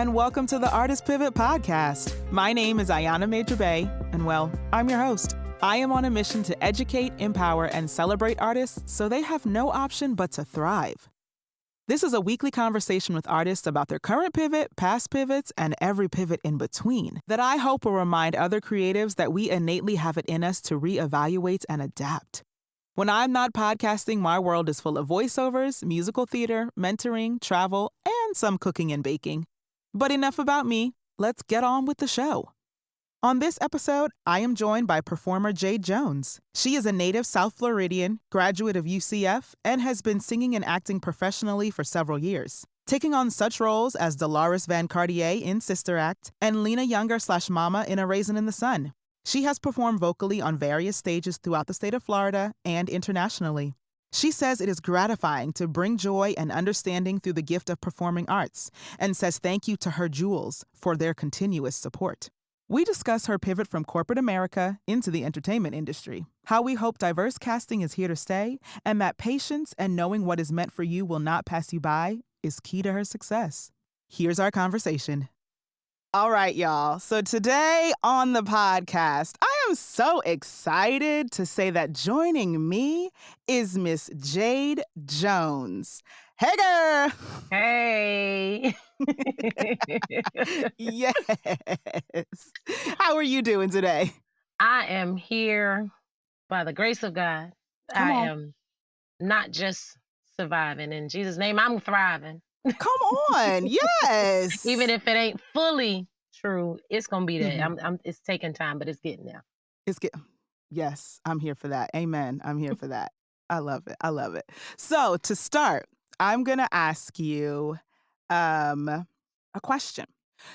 and welcome to the Artist Pivot Podcast. My name is Ayana Major Bay, and well, I'm your host. I am on a mission to educate, empower, and celebrate artists so they have no option but to thrive. This is a weekly conversation with artists about their current pivot, past pivots, and every pivot in between that I hope will remind other creatives that we innately have it in us to reevaluate and adapt. When I'm not podcasting, my world is full of voiceovers, musical theater, mentoring, travel, and some cooking and baking. But enough about me. Let's get on with the show. On this episode, I am joined by performer Jade Jones. She is a native South Floridian, graduate of UCF, and has been singing and acting professionally for several years, taking on such roles as Deloris Van Cartier in Sister Act and Lena Younger/Mama in A Raisin in the Sun. She has performed vocally on various stages throughout the state of Florida and internationally. She says it is gratifying to bring joy and understanding through the gift of performing arts, and says thank you to her jewels for their continuous support. We discuss her pivot from corporate America into the entertainment industry, how we hope diverse casting is here to stay, and that patience and knowing what is meant for you will not pass you by is key to her success. Here's our conversation. All right, y'all. So today on the podcast, I am so excited to say that joining me is Miss Jade Jones. Hey, girl. Hey. Yes. How are you doing today? I am here by the grace of God. Come on. I am not just surviving. In Jesus' name, I'm thriving. Come on. Yes. Even if it ain't fully true, it's gonna be there. Mhm. It's taking time, but it's getting there. It's good. Yes, I'm here for that. Amen. I'm here for that. I love it. I love it. So to start, I'm going to ask you a question.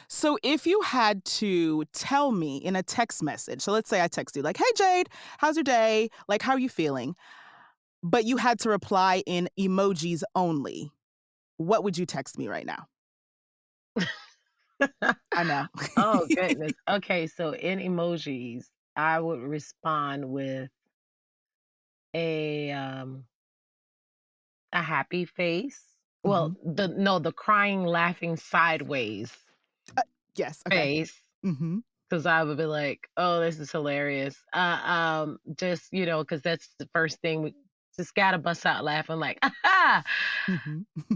So if you had to tell me in a text message, so let's say I text you like, hey, Jade, how's your day? Like, how are you feeling? But you had to reply in emojis only. What would you text me right now? I know. Oh goodness. Okay, so in emojis, I would respond with a happy face. Well, the crying, laughing sideways Yes. Okay. face. Mm-hmm. Because I would be like, oh, this is hilarious. Just, because that's the first thing we just gotta bust out laughing like, aha! Mm-hmm.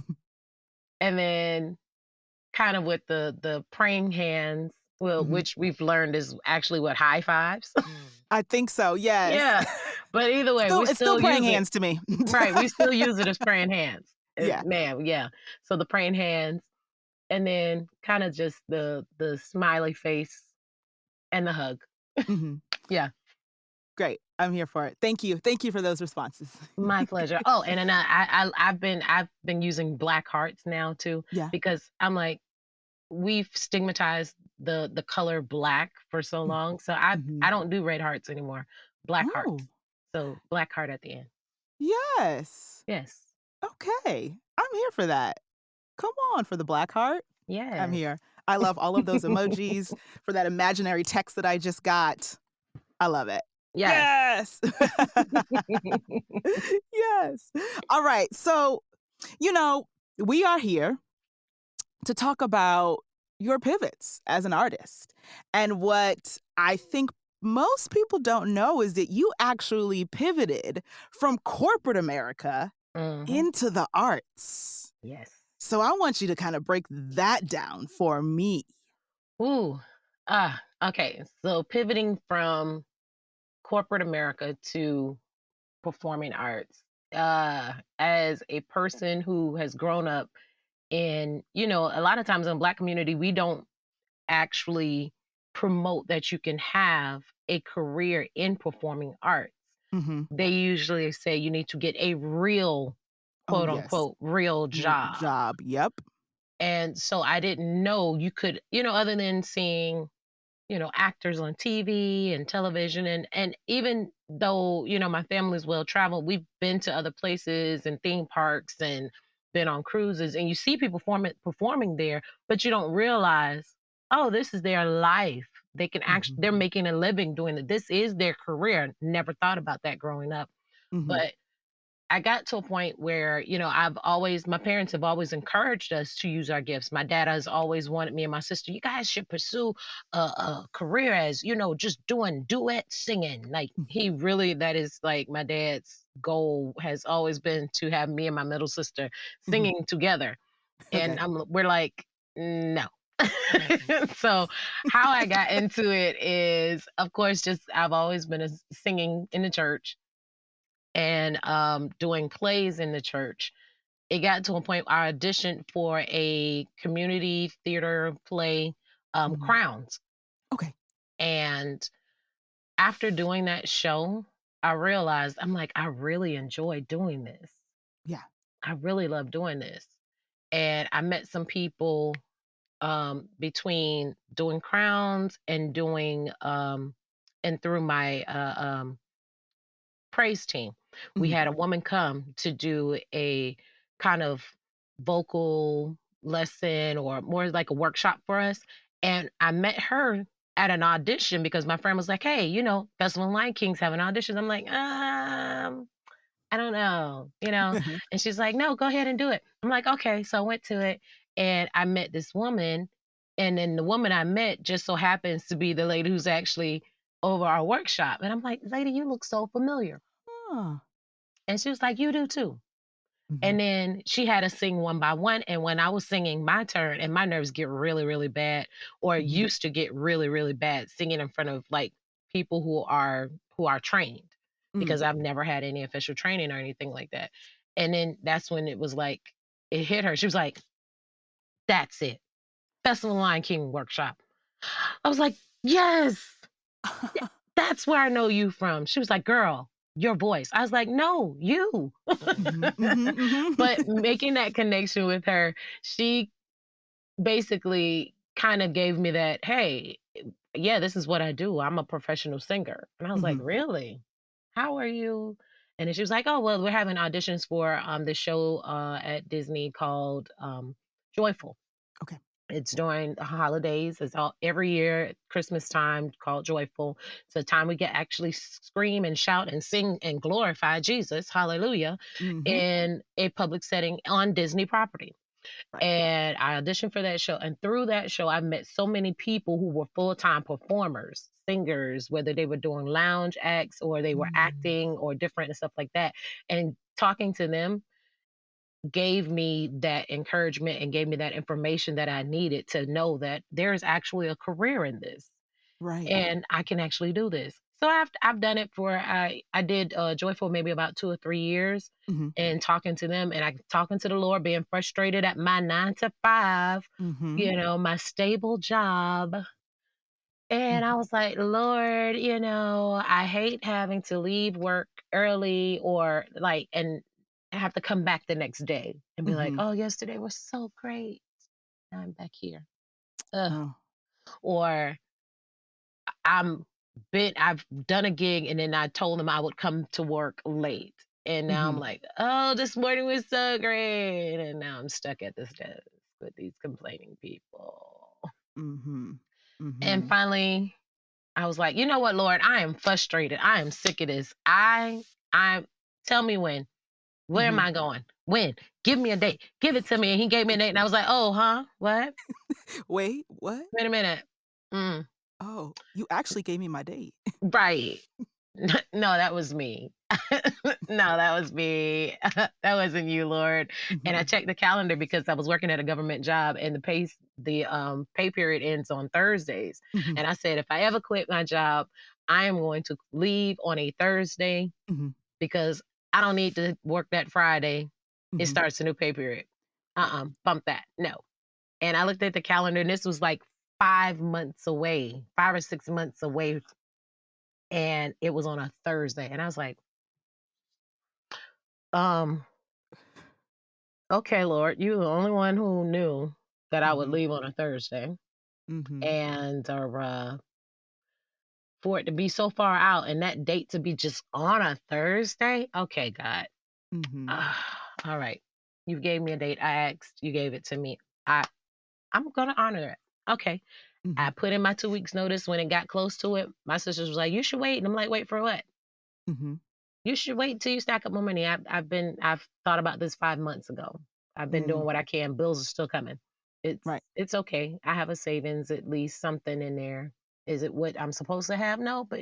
And then kind of with the praying hands, well, which we've learned is actually what high fives. I think so. Yes. Yeah. But either way, It's still praying hands to me. Right. We still use it as praying hands. Yeah. Man, yeah. So the praying hands, and then kind of just the smiley face and the hug. Mm-hmm. Yeah. Great. I'm here for it. Thank you. Thank you for those responses. My pleasure. Oh, and then I've been using black hearts now too. Yeah. Because I'm like, we've stigmatized the color black for so long. So I don't do red hearts anymore. Black hearts. So black heart at the end. Yes. Yes. Okay. I'm here for that. Come on for the black heart. Yeah. I'm here. I love all of those emojis for that imaginary text that I just got. I love it. Yes. Yes. All right. So, we are here to talk about your pivots as an artist. And what I think most people don't know is that you actually pivoted from corporate America into the arts. Yes. So I want you to kind of break that down for me. Ooh. Okay. So pivoting from corporate America to performing arts, as a person who has grown up in, a lot of times in Black community, we don't actually promote that you can have a career in performing arts. They usually say you need to get a real, quote unquote, real job. Yep. And so I didn't know you could, other than seeing, actors on TV and television. And even though, my family's well traveled, we've been to other places and theme parks and been on cruises, and you see people performing there, but you don't realize, oh, this is their life. They can actually, they're making a living doing it. This is their career. Never thought about that growing up. But I got to a point where, my parents have always encouraged us to use our gifts. My dad has always wanted me and my sister, you guys should pursue a career as, just doing duet singing. Like, Mhm. he really, that is like my dad's goal has always been to have me and my middle sister Mhm. singing together. And Okay. we're like, no. So, how I got into it is, of course, just I've always been singing in the church and doing plays in the church. It got to a point I auditioned for a community theater play, Mhm. Crowns. Okay. And after doing that show, I realized I'm like, I really enjoy doing this. Yeah. I really love doing this. And I met some people between doing Crowns and doing and through my praise team. We Mhm. had a woman come to do a kind of vocal lesson or more like a workshop for us. And I met her at an audition because my friend was like, hey, Festival of Lion Kings have an audition. I'm like, I don't know. And she's like, no, go ahead and do it. I'm like, okay. So I went to it and I met this woman. And then the woman I met just so happens to be the lady who's actually over our workshop. And I'm like, lady, you look so familiar. Huh. And she was like, you do too. Mhm. And then she had us sing one by one. And when I was singing my turn, and my nerves get really, really bad, or Mhm. used to get really, really bad singing in front of like people who are trained, because Mm. I've never had any official training or anything like that. And then that's when it was like it hit her. She was like, that's it. Festival Lion King workshop. I was like, yes. Yeah, that's where I know you from. She was like, "Girl, your voice." I was like, "No, you." Mhm. Mhm. Mhm. But making that connection with her, she basically kind of gave me that, "Hey, yeah, this is what I do. I'm a professional singer." And I was like, Mhm. "Really? How are you?" And then she was like, "Oh, well, we're having auditions for the show at Disney called Joyful. Okay. It's during the holidays. It's all every year at Christmas time called Joyful. It's a time we get actually scream and shout and sing and glorify Jesus, hallelujah, Mhm. in a public setting on Disney property. Right. And I auditioned for that show. And through that show, I met so many people who were full-time performers, singers, whether they were doing lounge acts or they were Mm. acting or different and stuff like that. And talking to them gave me that encouragement and gave me that information that I needed to know that there is actually a career in this Right. and I can actually do this. So I've done it for I did Joyful maybe about 2 or 3 years Mhm. and talking to them and I talking to the Lord, being frustrated at my 9 to 5, Mhm. my stable job. And I Mhm. was like, Lord, I hate having to leave work early or like, and have to come back the next day and be like, Mhm. oh, yesterday was so great. Now I'm back here. Ugh. Oh. Or I've done a gig and then I told them I would come to work late. And now I'm Mhm. like, oh, this morning was so great. And now I'm stuck at this desk with these complaining people. Mhm. And Mhm. finally, I was like, "You know what, Lord? I am frustrated. I am sick of this. I tell me when. Where am Mhm. I going? When? Give me a date. Give it to me." And he gave me a date and I was like, "Oh, huh? What? Wait, what? Wait a minute. Mm, Oh, you actually gave me my date. right. No, that was me. No, that was me. That wasn't you, Lord." And I Mhm. checked the calendar because I was working at a government job and the pay period ends on Thursdays. Mhm. And I said, if I ever quit my job, I am going to leave on a Thursday Mhm. because I don't need to work that Friday. It Mhm. starts a new pay period. Right. Bump that. No. And I looked at the calendar and this was like 5 months away, 5 or 6 months away. And it was on a Thursday. And I was like, um, okay, Lord, you the only one who knew that I would Mhm. leave on a Thursday. Mhm. And for it to be so far out and that date to be just on a Thursday. Okay, God. Mhm. All right. You gave me a date. I asked, you gave it to me. I I'm gonna honor it. Okay. I Mhm. put in my 2 weeks notice when it got close to it. My sister was like, you should wait. And I'm like, wait for what? Mhm. You should wait till you stack up more money. I've thought about this 5 months ago. I've been doing Mm, what I can. Bills are still coming. It's right. it's okay. I have a savings, at least something in there. Is it what I'm supposed to have? No, but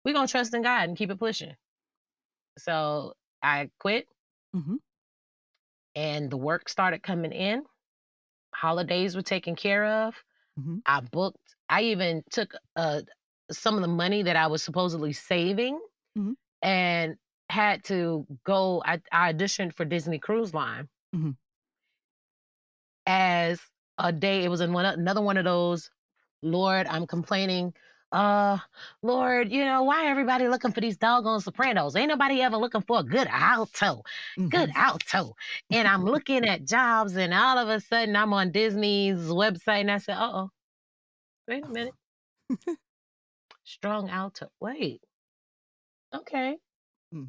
we're gonna trust in God and keep it pushing. So I quit Mhm, and the work started coming in. Holidays were taken care of. mhm, I even took some of the money that I was supposedly saving mhm, and had to go. I auditioned for Disney Cruise Line mhm. as a day. It was in another one of those. Lord, I'm complaining. Lord, why everybody looking for these doggone sopranos? Ain't nobody ever looking for a good Mhm. alto. And I'm looking at jobs, and all of a sudden, I'm on Disney's website, and I said, "Uh oh, wait a minute, strong alto. Wait, okay,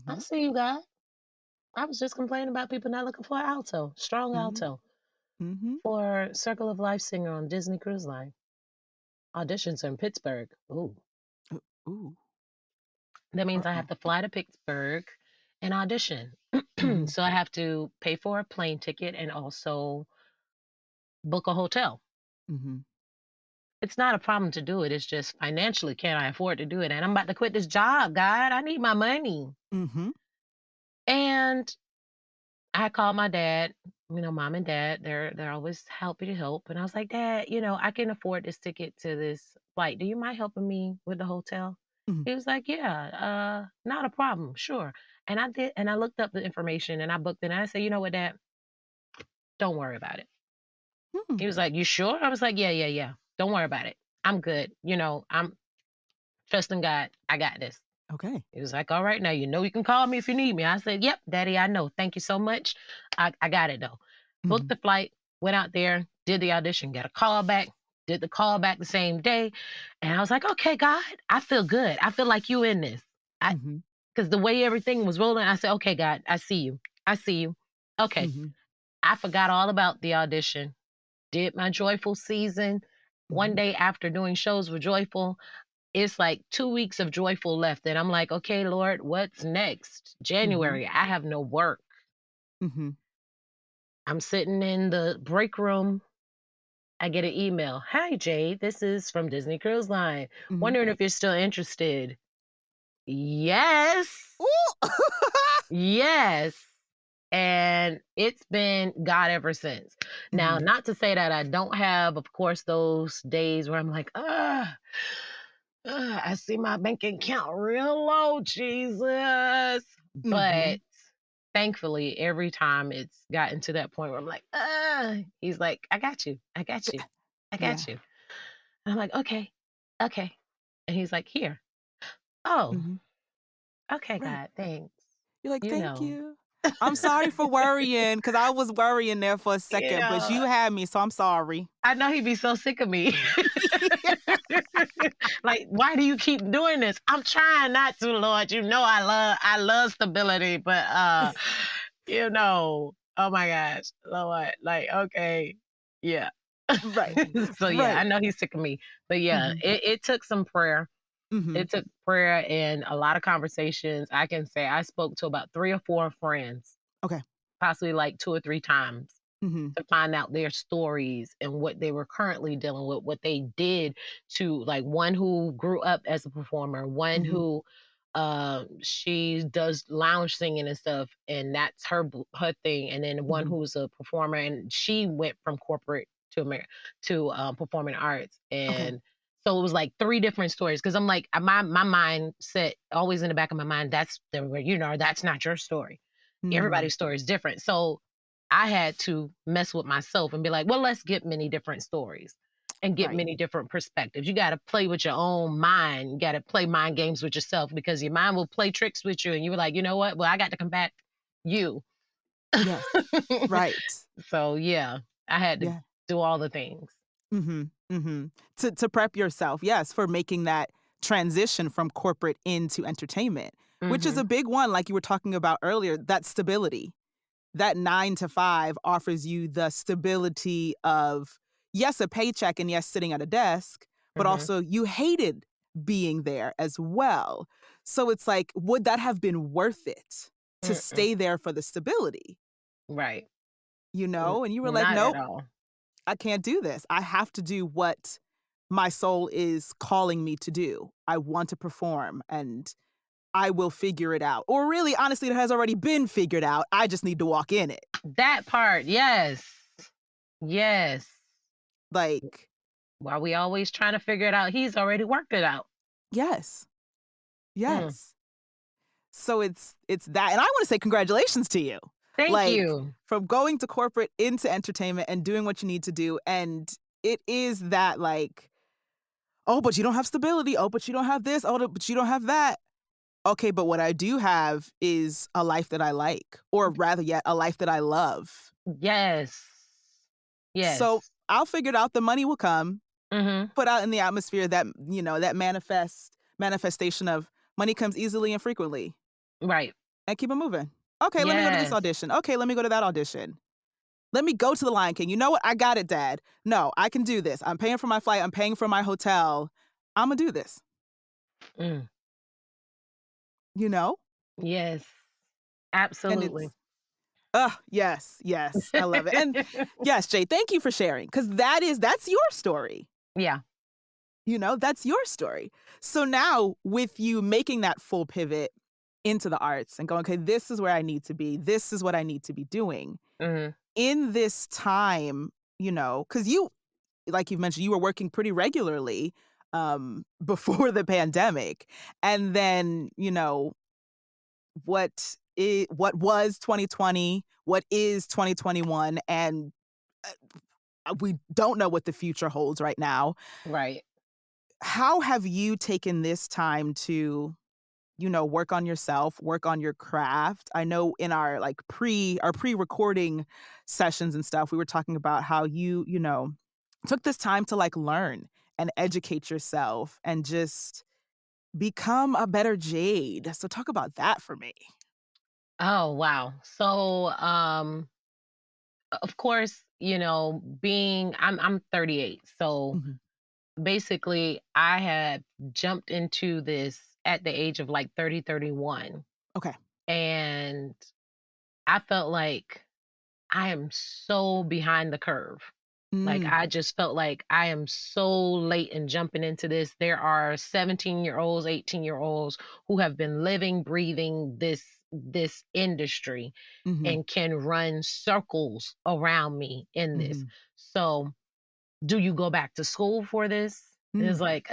I Mhm, see you, God. I was just complaining about people not looking for an alto, strong mhm, alto mhm. for Circle of Life singer on Disney Cruise Line. Auditions in Pittsburgh. Ooh, Ooh. that means I have Uh-oh. to fly to Pittsburgh and audition. Mhm, So I have to pay for a plane ticket and also book a hotel. mhm, It's not a problem to do it. It's just financially, can I afford to do it? And I'm about to quit this job, God. I need my money. mhm, And I called my dad, mom and dad, they're always happy to help. And I was like, Dad, I can afford this ticket to this flight. Do you mind helping me with the hotel? mhm. He was like, Yeah, not a problem, sure. And I did, and I looked up the information and I booked it. And I said, you know what, Dad? Don't worry about it. Hmm. He was like, You sure? I was like, Yeah, yeah, yeah. Don't worry about it. I'm good. I'm trusting God. I got this. Okay. He was like, All right, now you can call me if you need me. I said, Yep, Daddy, I know. Thank you so much. I got it though. Booked Mhm, the flight, went out there, did the audition, got a call back, did the call back the same day. And I was like, Okay, God, I feel good. I feel like you in this. I mhm, Because the way everything was rolling, I said, Okay, God, I see you. I see you. Okay. mhm, I forgot all about the audition, did my joyful season. One mhm, day after doing shows with Joyful, it's like 2 weeks of Joyful left. And I'm like, okay, Lord, what's next? mhm, January, I have no work. mhm, I'm sitting in the break room. I get an email. Hi, Jade. This is from Disney Cruise Line. mhm. Wondering if you're still interested. Yes. Ooh! Yes. And it's been God ever since. Now, Mhm, not to say that I don't have, of course, those days where I'm like, I see my bank account real low, Jesus. But mhm. thankfully, every time it's gotten to that point where I'm like, he's like, I got you. I got you. I Yeah. got you. And I'm like, okay, okay. And he's like, here. Oh, Mhm. okay, Right. God, thanks. You're like, You "Thank know, you. I'm sorry for worrying, cause I was worrying there for a you second, but know, you had me, so I'm sorry." I know he'd be so sick of me. Like, why do you keep doing this? I'm trying not to, Lord. I love stability, but oh my gosh, Lord, like, okay, yeah. Right. So yeah, I Right. know he's sick of me. But yeah, Mhm, it took some prayer. mhm. It took prayer and a lot of conversations. I can say I spoke to about 3 or 4 friends, Okay. possibly like 2 or 3 times Mhm, to find out their stories and what they were currently dealing with, what they did to, like, one who grew up as a performer, one mhm, who she does lounge singing and stuff, and that's her thing, and then one mhm. who's a performer and she went from corporate to performing arts. Okay. And so it was like 3 different stories because I'm like, my mindset always in the back of my mind, that's not your story. Mm. Everybody's story is different. So I had to mess with myself and be like, well, let's get many different stories and get Right. many different perspectives. You got to play with your own mind. You got to play mind games with yourself because your mind will play tricks with you. And you were like, you know what? Well, I got to combat you. Yes. Right. So, yeah, I had to Yeah. do all the things. Mhm, mhm. To prep yourself, yes, for making that transition from corporate into entertainment, which is a Hmm. big one, like you were talking about earlier, that stability. That 9 to 5 offers you the stability of, yes, a paycheck and yes, sitting at a desk, but Hmm. also you hated being there as well. So it's like, would that have been worth it to Mm-mm. stay there for the stability, Right. you know? And you were like, Not at nope, all. I can't do this. I have to do what my soul is calling me to do. I want to perform and I will figure it out. Or really, honestly, it has already been figured out. I just need to walk in it. That part, yes. Yes. Like, While we always trying to figure it out, he's already worked it out. yes, Mm. yes. So it's that. And I want to say congratulations to you. Thank Like, you. from going to corporate into entertainment and doing what you need to do. And it is that, like, oh, but you don't have stability. Oh, but you don't have this. Oh, but you don't have that. Okay, but what I do have is a life that I like, or rather yet, a life that I love. Yes. So Yes. I'll figure it out. The money will come. Mhm. Put out in the atmosphere that, that manifestation of money comes easily and frequently, Right. and keep it moving. Okay, let me go to this Yes. audition. Okay, let me go to that audition. Let me go to the Lion King. You know what? I got it, Dad. No, I can do this. I'm paying for my flight. I'm paying for my hotel. I'm gonna do this. Mm. You know? Yes. And Absolutely. it's yes, yes. I love it. And yes, Jay, thank you for sharing, because that's your story. Yeah. That's your story. So now, with you making that full pivot into the arts and going, okay, this is where I need to be. This is what I need to be doing. Mhm. In this time, because like you've mentioned, you were working pretty regularly before the pandemic. And then, what was 2020, what is 2021, and we don't know what the future holds right now. Right. How have you taken this time to, work on yourself, work on your craft? I know in our like pre-recording sessions and stuff, we were talking about how you took this time to like learn and educate yourself and just become a better Jade. So talk about that for me. Oh, wow. So, of course, being I'm 38. So, Mhm. basically, I had jumped into this at the age of like 30, 31, Okay. and I felt like I am so behind the curve. Like, Mm. I just felt like I am so late in jumping into this. There are 17-year-olds, 18-year-olds who have been living, breathing this industry Mhm. and can run circles around me in this. Mhm. So, do you go back to school for this? And it's Mm. like,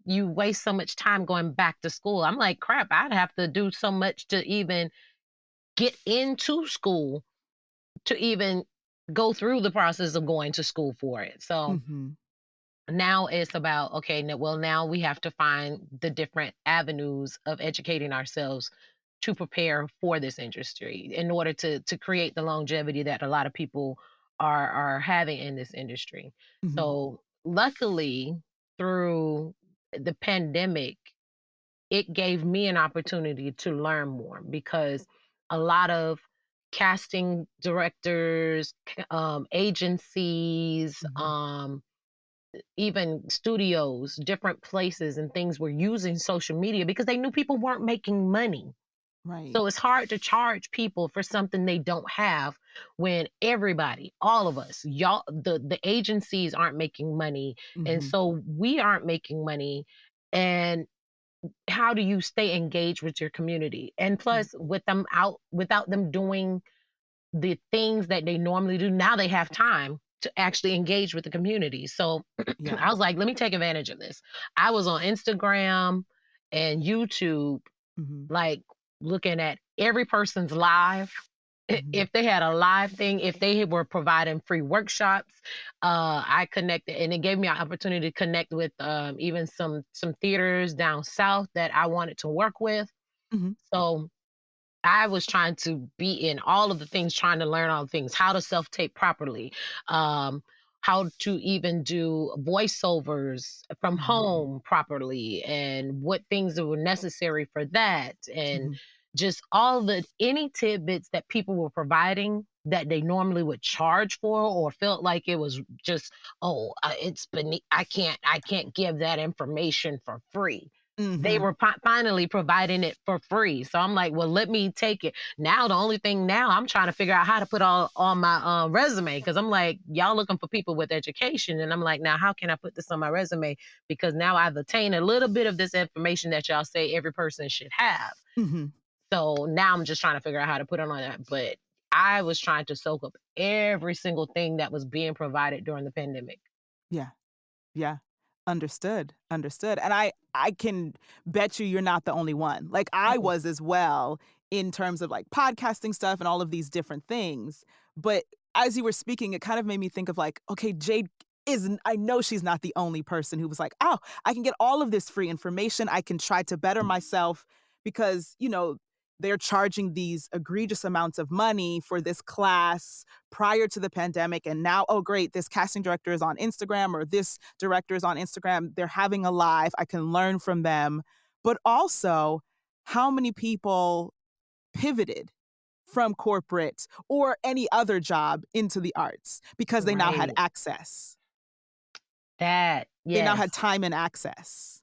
you waste so much time going back to school. I'm like, crap, I'd have to do so much to even get into school to even go through the process of going to school for it. So Mhm. now it's about, okay, well, now we have to find the different avenues of educating ourselves to prepare for this industry in order to create the longevity that a lot of people are having in this industry. Mhm. So luckily, through the pandemic, it gave me an opportunity to learn more because a lot of casting directors, agencies, Mhm. even studios, different places and things were using social media because they knew people weren't making money. Right. So it's hard to charge people for something they don't have when everybody, all of us, y'all, the agencies aren't making money, and Mhm. so we aren't making money. And how do you stay engaged with your community? And Yeah. plus, with them out, without them doing the things that they normally do, now they have time to actually engage with the community. So Yeah. I was like, let me take advantage of this. I was on Instagram and YouTube, Mhm. like looking at every person's live. Mhm. If they had a live thing, if they were providing free workshops, I connected, and it gave me an opportunity to connect with even some theaters down south that I wanted to work with. Mhm. So I was trying to be in all of the things, trying to learn all the things, how to self tape properly, um, how to even do voiceovers from Mhm. home properly, and what things that were necessary for that, and Mhm. just all the any tidbits that people were providing that they normally would charge for or felt like it was just, oh, it's beneath, I can't give that information for free. They Mhm. were finally providing it for free. So I'm like, well, let me take it. Now, the only thing now I'm trying to figure out how to put all on my resume because I'm like, y'all looking for people with education. And I'm like, now, how can I put this on my resume? Because now I've attained a little bit of this information that y'all say every person should have. Mhm. So now I'm just trying to figure out how to put it on that. But I was trying to soak up every single thing that was being provided during the pandemic. Yeah. Yeah. Understood, understood, and I can bet you're not the only one. Like, I Mm-mm. was as well in terms of, like, podcasting stuff and all of these different things, but as you were speaking, it kind of made me think of, like, okay, Jade isn't I know she's not the only person who was like, "Oh, I can get all of this free information, I can try to better myself," because, they're charging these egregious amounts of money for this class prior to the pandemic, and now, "Oh, great, this casting director is on Instagram or this director is on Instagram. They're having a live. I can learn from them." But also, how many people pivoted from corporate or any other job into the arts because they now had Right. access. That, They now yes. had time and access.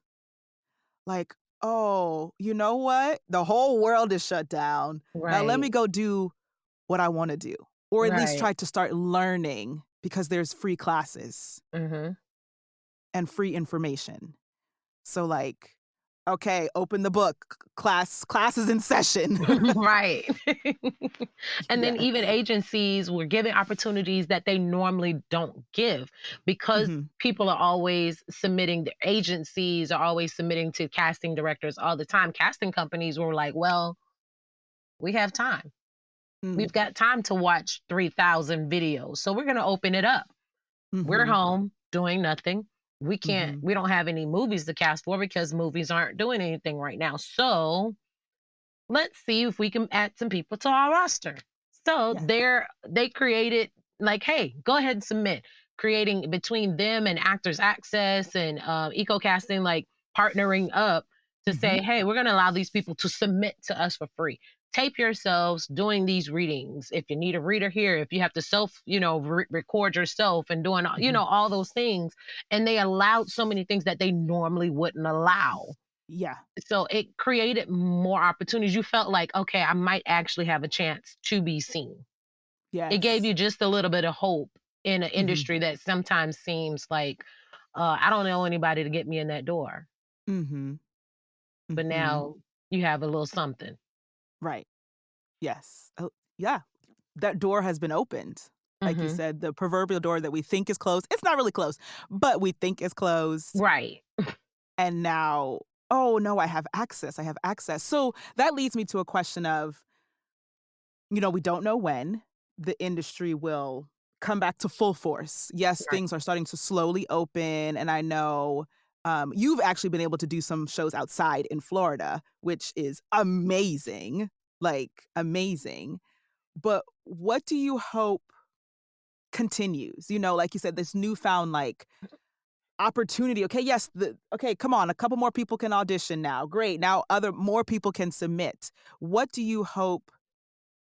Like, "Oh, you know what? The whole world is shut down. Now let me Right. go do what I wanna do, or at least Right. try to start learning because there's free classes Hmm. and free information." So, like, okay, open the book, class is in session. Right. And then even Yes. agencies were giving opportunities that they normally don't give because Mhm. people are always submitting, the agencies are always submitting to casting directors all the time. Casting companies were like, well, we have time. Mm. We've got time to watch 3,000 videos. So we're going to open it up. We're Mhm. home doing nothing. Mhm. We don't have any movies to cast for because movies aren't doing anything right now. So let's see if we can add some people to our roster. So Yes. they created like, hey, go ahead and submit. Creating between them and Actors Access and EcoCasting, like partnering up to Mhm. say, hey, we're going to allow these people to submit to us for free. Tape yourselves doing these readings. If you need a reader here, if you have to self, record yourself and doing, Mhm. all those things. And they allowed so many things that they normally wouldn't allow. Yeah. So it created more opportunities. You felt like, okay, I might actually have a chance to be seen. It gave Yes. you just a little bit of hope in an Mhm. industry that sometimes seems like, I don't know anybody to get me in that door. Mhm. But Mhm. now you have a little something. Right. Yes. Oh, yeah. That door has been opened. Like you Hmm. said, the proverbial door that we think is closed, it's not really closed, but we think is closed, Right. and now, "Oh, no, I have access, I have access." So, that leads me to a question of, we don't know when the industry will come back to full force. Yes, Right. things are starting to slowly open, and I know, you've actually been able to do some shows outside in Florida, which is amazing, like, amazing. But what do you hope continues? Like you said, this newfound, like, opportunity. Okay, yes, okay, come on, a couple more people can audition now. Great. Now other more people can submit. What do you hope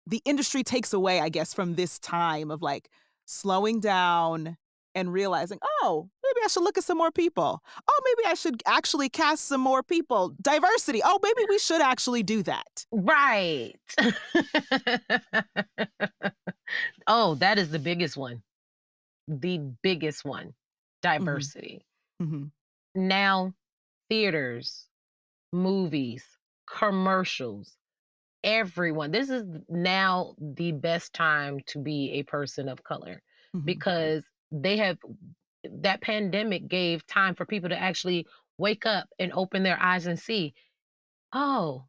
the industry takes away, I guess, from this time of, like, slowing down and realizing, "Oh, maybe I should look at some more people. Oh, maybe I should actually cast some more people. Diversity. Oh, maybe we should actually do that." Right. Oh, that is the biggest one. The biggest one. Mhm. Diversity. Mhm. Now, theaters, movies, commercials, everyone. This is now the best time to be a person of color Mhm. because they have that pandemic gave time for people to actually wake up and open their eyes and see, oh,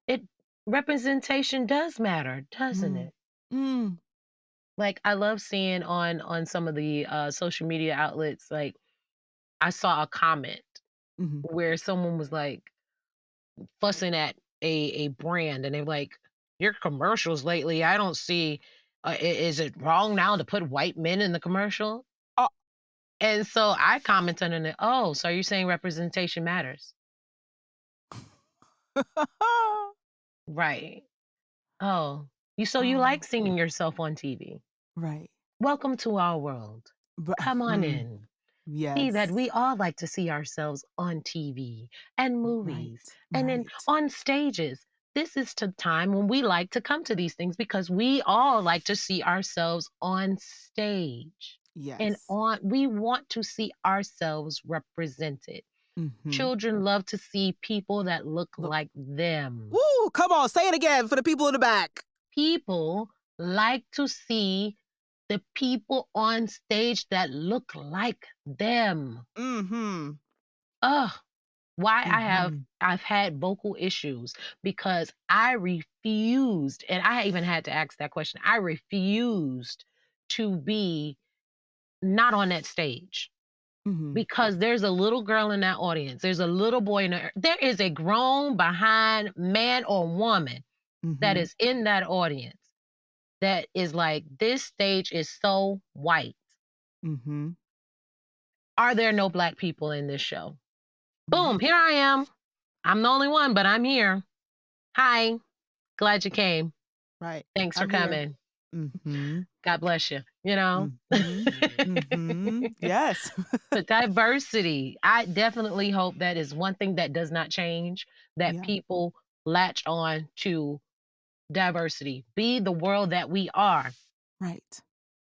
it representation does matter, doesn't Mm. it? Mm. Like I love seeing on some of the social media outlets, like I saw a comment Mhm. where someone was like fussing at a brand and they're like, "Your commercials lately, I don't see is it wrong now to put white men in the commercial?" Oh. And so I commented on it, "Oh, so you're saying representation matters?" Right. "Oh, you like Oh, seeing yourself on TV. right. Welcome to our world. But Come on in." See that Yes. we all like to see ourselves on TV and movies Right. and then Right. on stages. This is the time when we like to come to these things because we all like to see ourselves on stage. And Yes. we want to see ourselves represented. Mhm. Children love to see people that look Look. like them. Woo! Come on, say it again for the people in the back. People like to see the people on stage that look like them. Mhm. Ugh, why Mhm. I've had vocal issues because I refused, and I even had to ask that question. I refused to be not on that stage Mhm. because there's a little girl in that audience. There's a little boy in there. There is a grown behind man or woman that Mhm. is in that audience that is like, this stage is so white. Mhm. Are there no black people in this show? Boom, Right. here I am. I'm the only one, but I'm here. Hi, glad you came. Right. Thanks for I'm here. coming. Mhm. God bless you, you know? Mhm. Mhm. Yes. But diversity, I definitely hope that is one thing that does not change, that Yeah. people latch on to diversity. Be the world that we are. Right.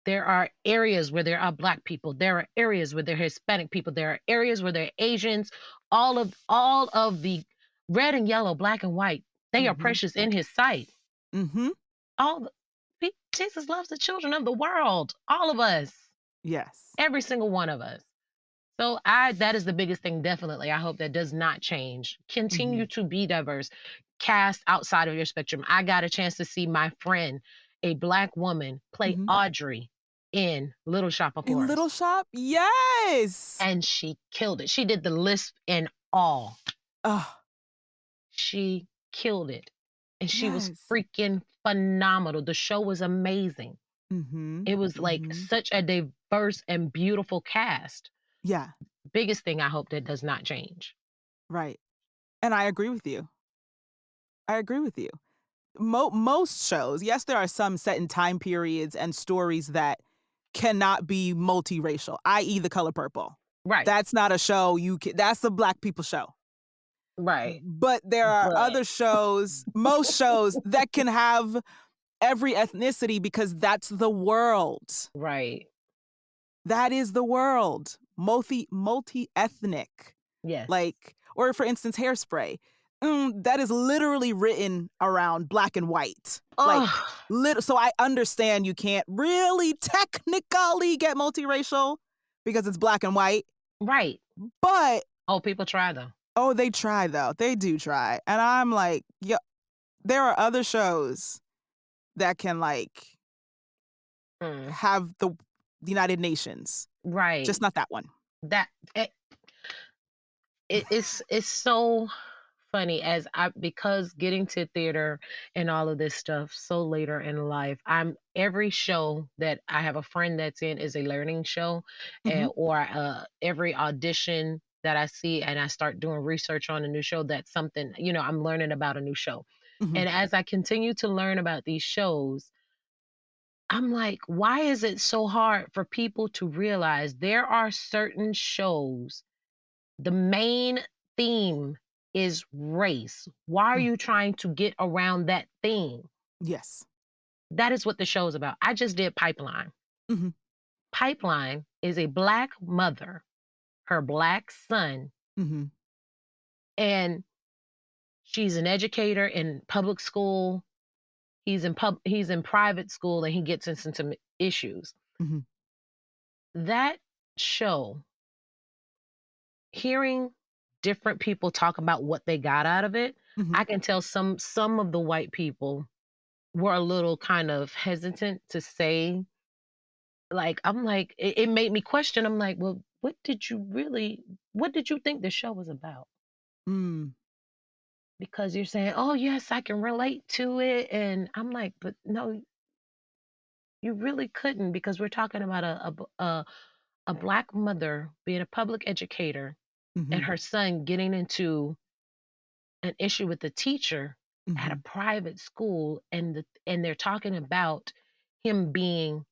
There are areas where there are black people. There are areas where there are Hispanic people. There are areas where there are Asians. All of the red and yellow, black and white, they are Mhm. precious in his sight. Mhm. All the, Jesus loves the children of the world. All of us. Yes. Every single one of us. So I that is the biggest thing, definitely. I hope that does not change. Continue Mhm. to be diverse. Cast outside of your spectrum. I got a chance to see my friend, a black woman, play Mhm. Audrey in Little Shop of In Horrors. Little Shop? Yes. And she killed it. She did the lisp and all. Oh, She killed it. And she was yes. freaking phenomenal. The show was amazing. Mhm. It was like Mhm. such a diverse and beautiful cast. Yeah. Biggest thing I hope that does not change. Right. And I agree with you. I agree with you. Most shows, yes, there are some set in time periods and stories that cannot be multiracial, i.e., The Color Purple. Right. That's not a show that's a black people show. Right. But there are But other shows, most shows that can have every ethnicity because that's the world. right. That is the world. Multi-ethnic. Yes. Like, or for instance, Hairspray. That is literally written around black and white. Like, Oh, so I understand you can't really technically get multiracial because it's black and white, right. but Oh, people try though. oh, they try though. They do try. And I'm like, yeah, there are other shows that can like Mm, have the United Nations, right. just not that one. That it's so funny as I because getting to theater and all of this stuff so later in life, I'm every show that I have a friend that's in is a learning show, Hmm. or every audition that I see and I start doing research on a new show. That's something I'm learning about a new show, Hmm. and as I continue to learn about these shows, I'm like, why is it so hard for people to realize there are certain shows the main theme is race. Why are you trying to get around that theme? Yes. That is what the show is about. I just did Pipeline. Hmm. Pipeline is a black mother, her black son, Hmm. and she's an educator in public school. He's in private school and he gets into some issues. Hmm. That show, hearing different people talk about what they got out of it, Hmm. I can tell some of the white people were a little kind of hesitant to say, like, I'm like, it made me question. I'm like, well, what did you think the show was about? Mm. Because you're saying, oh, yes, I can relate to it. And I'm like, but no, you really couldn't because we're talking about a black mother being a public educator and Hmm. her son getting into an issue with the teacher at a Hmm. private school and they're talking about him being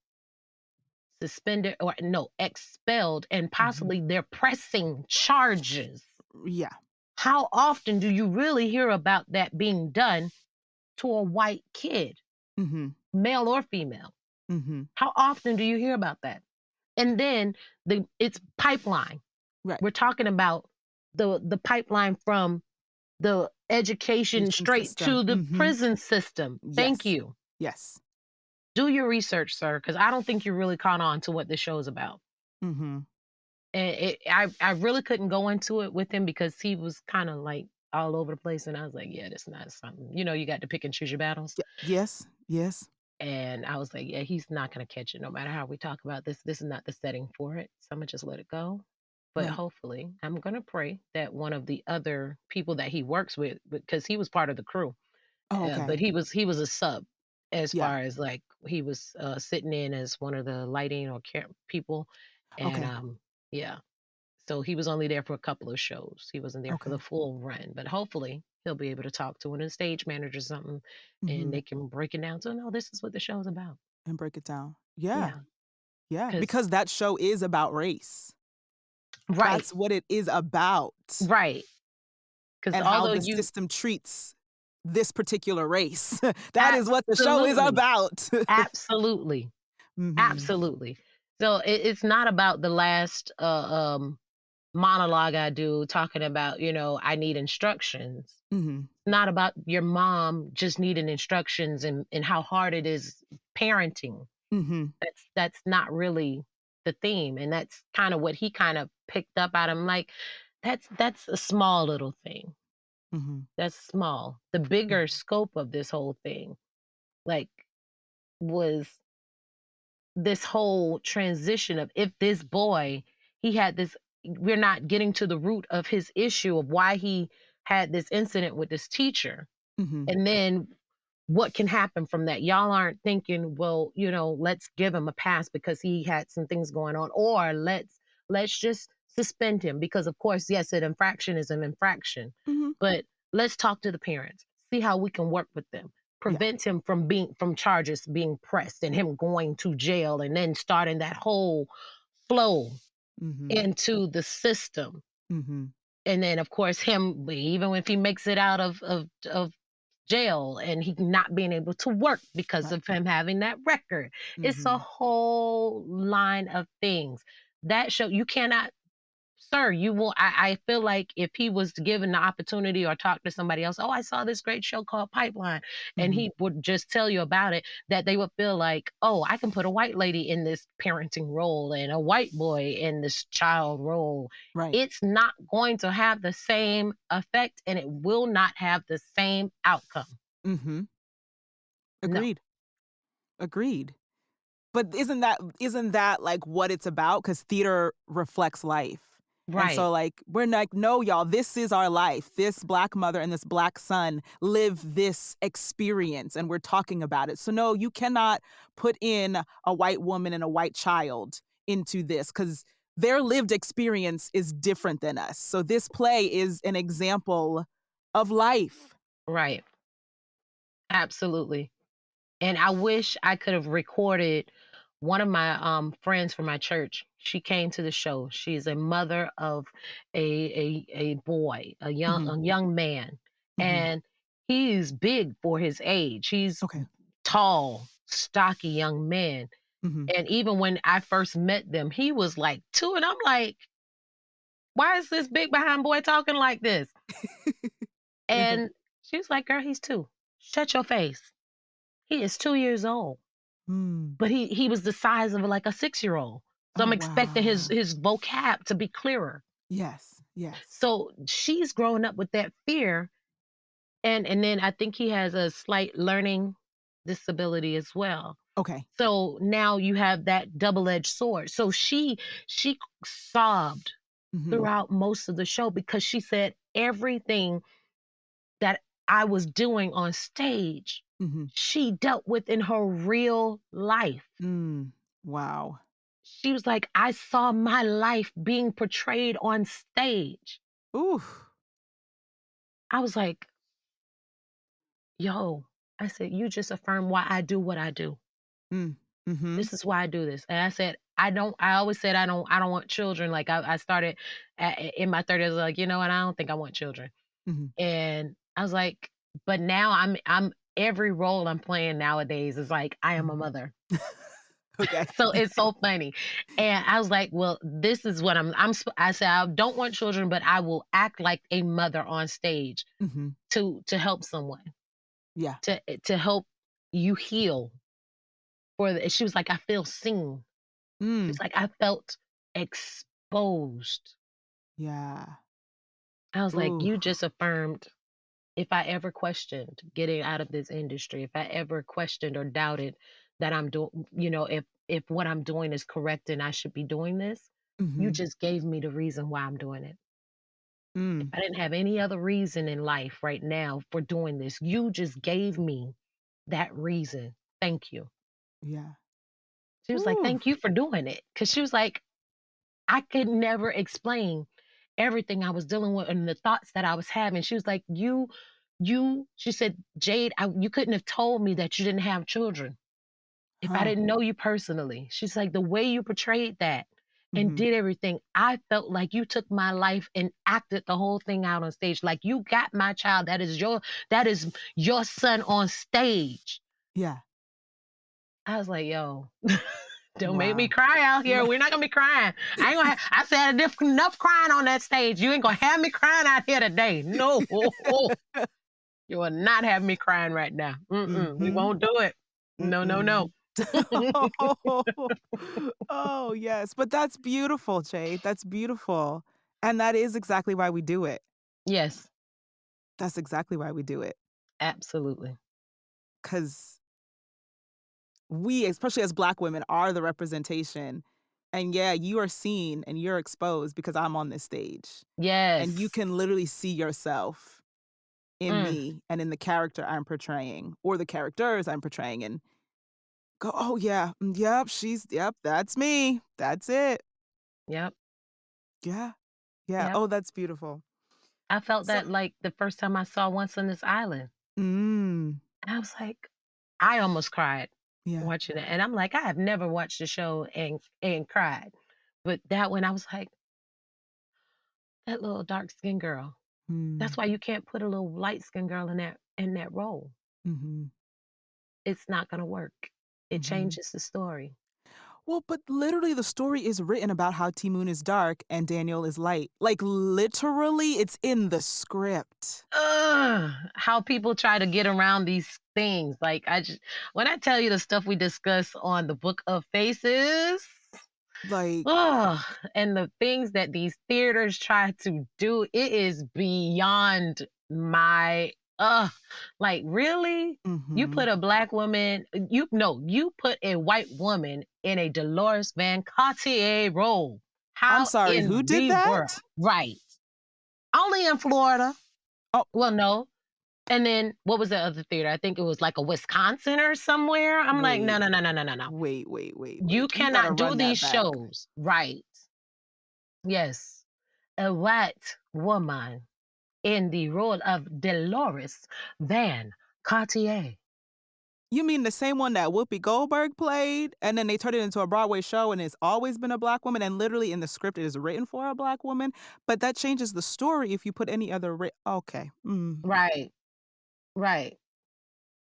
suspended or no, expelled, and Mhm. possibly they're pressing charges. Yeah. How often do you really hear about that being done to a white kid, Mhm. male or female? Mhm. How often do you hear about that? And then it's pipeline. Right. We're talking about the pipeline from the education Education straight system. to the Mhm. prison system. Thank Yes. you. Yes. Do your research, sir, because I don't think you really caught on to what this show is about. Mhm. And I really couldn't go into it with him because he was kind of like all over the place, and I was like, yeah, that's not something. You got to pick and choose your battles. Yes. Yes. And I was like, yeah, he's not gonna catch it no matter how we talk about this. This is not the setting for it. So I'm gonna just let it go. But Right. hopefully, I'm gonna pray that one of the other people that he works with, because he was part of the crew, Oh, but okay. he was a sub as Yeah. far as like he was sitting in as one of the lighting or people, and Okay. yeah, so he was only there for a couple of shows. He wasn't there for the Okay. full run, but hopefully he'll be able to talk to one of the stage managers or something, and Mhm. they can break it down. So no, this is what the show's about. And break it down. Yeah. Yeah, Yeah. because Because that show is about race. right, That's what it is about, right. Because and how although the you system treats this particular race. That is what the show is absolutely, about. absolutely, Mhm. absolutely. So it's not about the last monologue I do talking about, I need instructions. Mhm. Not about your mom just needing instructions and how hard it is parenting. Mhm. That's not really the theme, and that's kind of what he kind of picked up out of him. Like that's a small little thing. Mhm. That's small. The Mhm. bigger scope of this whole thing, like, was this whole transition of if this boy he had this we're not getting to the root of his issue of why he had this incident with this teacher. Mhm. And then what can happen from that? Y'all aren't thinking, well, let's give him a pass because he had some things going on, or let's just suspend him because, of course, yes, an infraction is an infraction, Mhm. but let's talk to the parents, see how we can work with them, Yeah. prevent him from charges being pressed and him going to jail and then starting that whole flow Mhm. into the system. Mhm. And then, of course, him even if he makes it out of jail and he not being able to work because Right. of him having that record. It's a Mhm. whole line of things. That show you cannot, sir, you will I feel like if he was given the opportunity or talk to somebody else, "Oh, I saw this great show called Pipeline," and Mhm. he would just tell you about it, that they would feel like, "Oh, I can put a white lady in this parenting role and a white boy in this child role." Right. It's not going to have the same effect, and it will not have the same outcome. Mhm. No. Agreed. Agreed. But isn't that, like, what it's about? Because theater reflects life. And Right. so, like, we're like, "No, y'all, this is our life. This Black mother and this Black son live this experience, and we're talking about it. So, no, you cannot put in a white woman and a white child into this because their lived experience is different than us. So this play is an example of life." Right. Absolutely. And I wish I could have recorded one of my friends from my church. She came to the show. She's a mother of a boy, Mhm. a young man. Mhm. And he's big for his age. He's Okay. tall, stocky young man. Mhm. And even when I first met them, he was like 2 and I'm like, "Why is this big behind boy talking like this?" And she was like, "Girl, he's 2. Shut your face. He is 2 years old." Mm. But he was the size of, like, a six-year-old. So Oh, I'm expecting his wow. his vocab to be clearer. Yes. Yes. So she's growing up with that fear, and then I think he has a slight learning disability as well. Okay. So now you have that double-edged sword. So she sobbed Mhm. throughout most of the show because she said everything that I was doing on stage, Mhm. she dealt with in her real life. Mm. Wow. She was like, "I saw my life being portrayed on stage." Ooh. I was like, "Yo," I said, "You just affirmed why I do what I do." Mm. Mhm. This is why I do this. And I said, I always said I don't want children. Like I started in my 30s, like, you know what, I don't think I want children. Mhm. And I was like, but now I'm every role I'm playing nowadays is like I am a Mhm. mother. Okay. So it's so funny. And I was like, well, this is what I said I don't want children, but I will act like a mother on stage Mhm. to help someone, Yeah. to help you heal she was like, I feel seen. Mm. It's like I felt exposed. Yeah. I was like, Ooh. you just affirmed if I ever questioned getting out of this industry, if I ever questioned or doubted that I'm doing, if what I'm doing is correct and I should be doing this, you Mhm. just gave me the reason why I'm doing it. If Mm. I didn't have any other reason in life right now for doing this, you just gave me that reason. Thank you. Yeah. She was like, Ooh. thank you for doing it. Cause she was like, I could never explain everything I was dealing with and the thoughts that I was having. She was like, she said, Jade, you couldn't have told me that you didn't have children if I Huh. didn't know you personally. She's like, the way you portrayed that and Mhm. did everything, I felt like you took my life and acted the whole thing out on stage. Like you got my child. That is your son on stage. Yeah. I was like, yo, don't make me Wow. cry out here. We're not gonna be crying. I said enough crying on that stage. You ain't gonna have me crying out here today. No, you will not have me crying right now. We Mhm. won't do it. No, no, no. Mm-mm. Oh, yes, but that's beautiful, Jade, that's beautiful, and that is exactly why we do it. Yes, That's exactly why we do it, absolutely. 'cause we, especially as Black women, are the representation, and yeah, you are seen and you're exposed because I'm on this stage, and you Yes. can literally see yourself in Mm, me and in the character I'm portraying or the characters I'm portraying and go, "Oh, yeah, yep, that's me. That's it." yep, Yeah, yeah. yep. Oh, that's beautiful. I felt So that like the first time I saw Once on This Island. mm, And I was like, I almost cried yeah. watching it. And I'm like, I have never watched the show and cried. But that one I was like, that little dark skinned girl. That's Mm, why you can't put a little light skinned girl in that role. mhm, It's not gonna work. It mhm. changes the story. Well, but literally the story is written about how Ti-Moon is dark and Daniel is light. Like, literally, it's in the script. Ugh, how people try to get around these things. Like when I tell you the stuff we discuss on the Book of Faces, Like ugh, and the things that these theaters try to do, it is beyond my like really? You put mhm. a black woman, you no, you put a white woman in a Deloris Van Cartier role. I'm How sorry, who in did the world? that? Right. Only in Florida. Oh, Well, no. And then what was the other theater? I think it was like a Wisconsin or somewhere. I'm like, no, wait, no, no, no, no, no, no. wait. You You gotta cannot do run these that back. shows. Right. Yes. A white woman in the role of Deloris Van Cartier. You mean the same one that Whoopi Goldberg played, and then they turned it into a Broadway show, and it's always been a Black woman, and literally in the script it is written for a Black woman, but that changes the story if you put any other okay. Mm. Right. Right.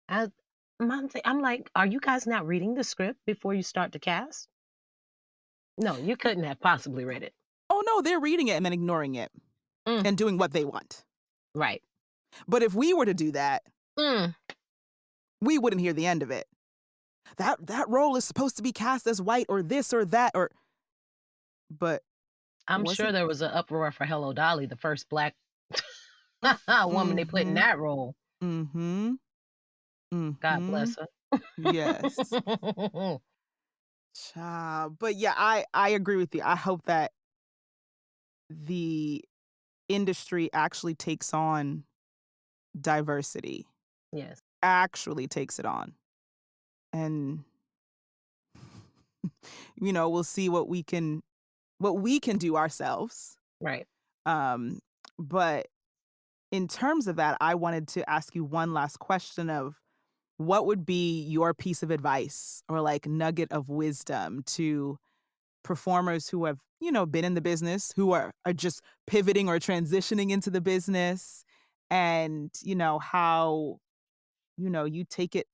I, I'm like, are you guys not reading the script before you start to cast? No, you couldn't have possibly read it. Oh, no, they're reading it and then ignoring it Mm, and doing what they want. right. But if we were to do that, Mm, we wouldn't hear the end of it. That role is supposed to be cast as white or this or that or but I'm was sure it there was an uproar for Hello Dolly, the first black mm, woman they put in mhm, that role. mhm, God mhm. bless her. Yes. Child. But yeah, I agree with you. I hope that the industry actually takes on diversity, Yes. actually takes it on. And we'll see what we can do ourselves. Right. Um, but in terms of that, I wanted to ask you one last question of what would be your piece of advice or like nugget of wisdom to performers who have, been in the business, who are just pivoting or transitioning into the business and, how, you take it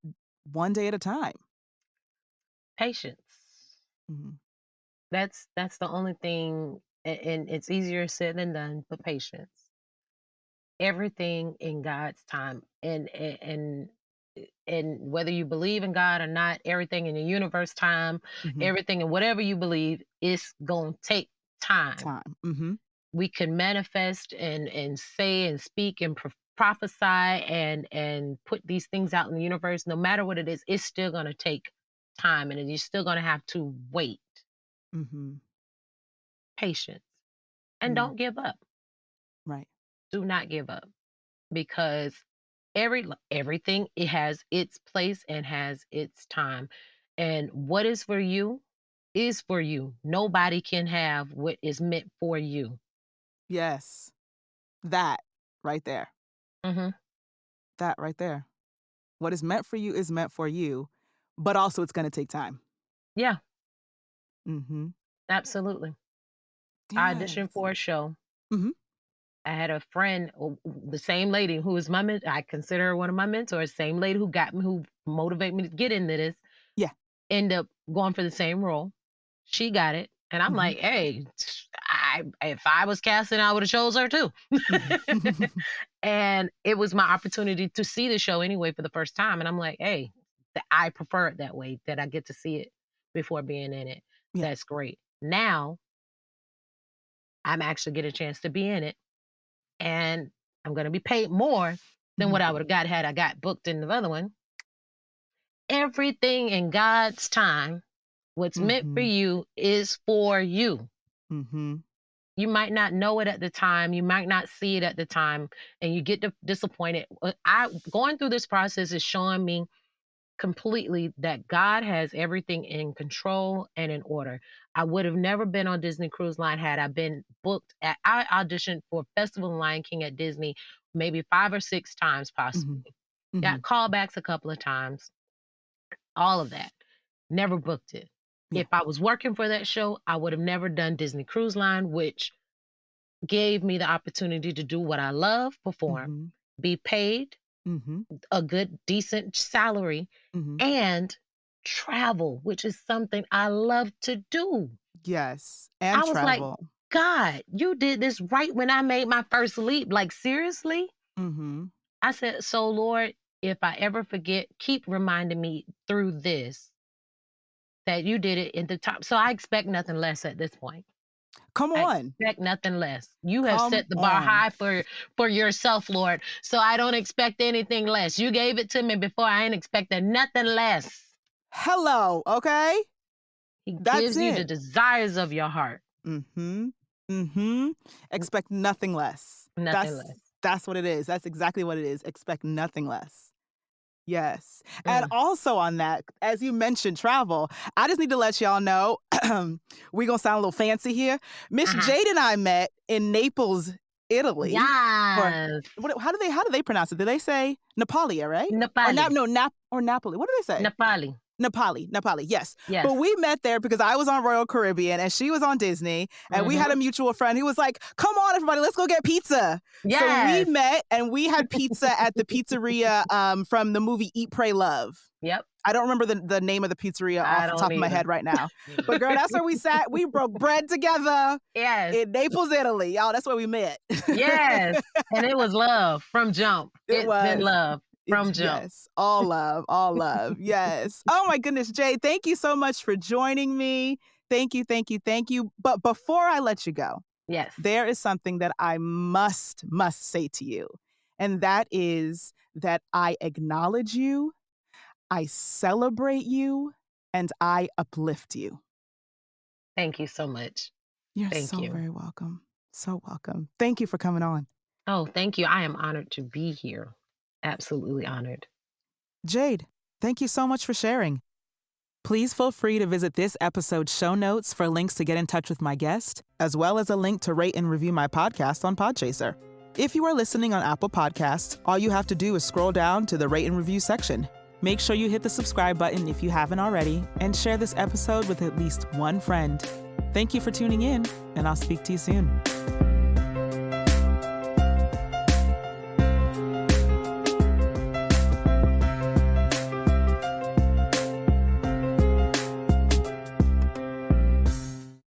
one day at a time? Patience. Mhm. That's the only thing, and it's easier said than done, but patience. Everything in God's time, and whether you believe in God or not, everything in the universe time, Mhm. everything in whatever you believe, it's gonna take time. Time. Mhm. We can manifest and say and speak and prophesy and put these things out in the universe. No matter what it is, it's still gonna take time, and you're still gonna have to wait. Mhm. Patience, and Mm. don't give up. Right. Do not give up, because everything, it has its place and has its time. And what is for you is for you. Nobody can have what is meant for you. Yes. That right there. Hmm. That right there. What is meant for you is meant for you, but also it's gonna take time. Yeah, Mhm. absolutely. I auditioned Yes. for a show. Mhm. I had a friend, the same lady who is I consider her one of my mentors, same lady who got me, who motivated me to get into this, Yeah. end up going for the same role. She got it, and I'm Mhm. like, "Hey, if I was casting, I woulda chose her too." Mhm. And it was my opportunity to see the show anyway for the first time, and I'm like, "Hey, I prefer it that way, that I get to see it before being in it. Yeah. That's great." Now, I'm actually get a chance to be in it, and I'm gonna be paid more than Mhm. what I would've got had I got booked in the other one. Everything in God's time, what's meant for Mhm. you is for you. Mhm. You might not know it at the time, you might not see it at the time, and you get disappointed. I going through this process is showing me completely that God has everything in control and in order. I would have never been on Disney Cruise Line had I been booked at I auditioned for Festival of Lion King at Disney maybe 5 or 6 times Mhm. possibly. Got Mhm. callbacks a couple of times, all of that. Never booked it. Yeah. If I was working for that show, I would have never done Disney Cruise Line, which gave me the opportunity to do what I love, perform, Mhm. be paid Mhm. a good, decent salary, Mhm. and travel, which is something I love to do. Yes. And I was like, travel. God, you did this right when I made my first leap. Like, seriously? Mhm. I said, so Lord, if I ever forget, keep reminding me through this that you did it in the top. So I expect nothing less at this point. Come I on. expect nothing less. You have Come set the bar on. high for yourself, Lord. So I don't expect anything less. You gave it to me before. I ain't expecting nothing less. Hello, okay? He That's gives you the it. desires of your heart. Mhm. Mhm. N- Expect nothing less. Nothing That's less. that's what it is. That's exactly what it is. Expect nothing less. Yes. And Mm, also on that, as you mentioned travel, I just need to let y'all know, we gonna sound a little fancy here. Miss uh-huh. Jade and I met in Naples, Italy. Or Yes. how do they pronounce it? Do they say Napolia, right? Or Nepali. Napoli. What do they say? Nepali. Napali, yes. Yes. But we met there because I was on Royal Caribbean and she was on Disney, and we had a Hmm. mutual friend who was like, "Come on, everybody, let's go get pizza." So we Yes. met and we had pizza at the pizzeria from the movie Eat, Pray, Love. Yep. I don't remember the name of the pizzeria I off the don't top of my either. head right now. But girl, that's where we sat. We broke bread together Yes. in Naples, Italy. Y'all, that's where we met. Yes. And it was love from jump. It It's been was. love from jump. Yes, all love, all love. Yes. Oh my goodness, Jay, thank you so much for joining me. Thank you, thank you, thank you. But before I let you go, Yes. there is something that I must say to you. And that is that I acknowledge you, I celebrate you, and I uplift you. Thank you so much. You're Thank so you. very welcome. So welcome. Thank you for coming on. Oh, thank you. I am honored to be here. Absolutely honored. Jade, thank you so much for sharing. Please feel free to visit this episode's show notes for links to get in touch with my guest, as well as a link to rate and review my podcast on Podchaser. If you are listening on Apple Podcasts, all you have to do is scroll down to the rate and review section. Make sure you hit the subscribe button if you haven't already, and share this episode with at least one friend. Thank you for tuning in, and I'll speak to you soon.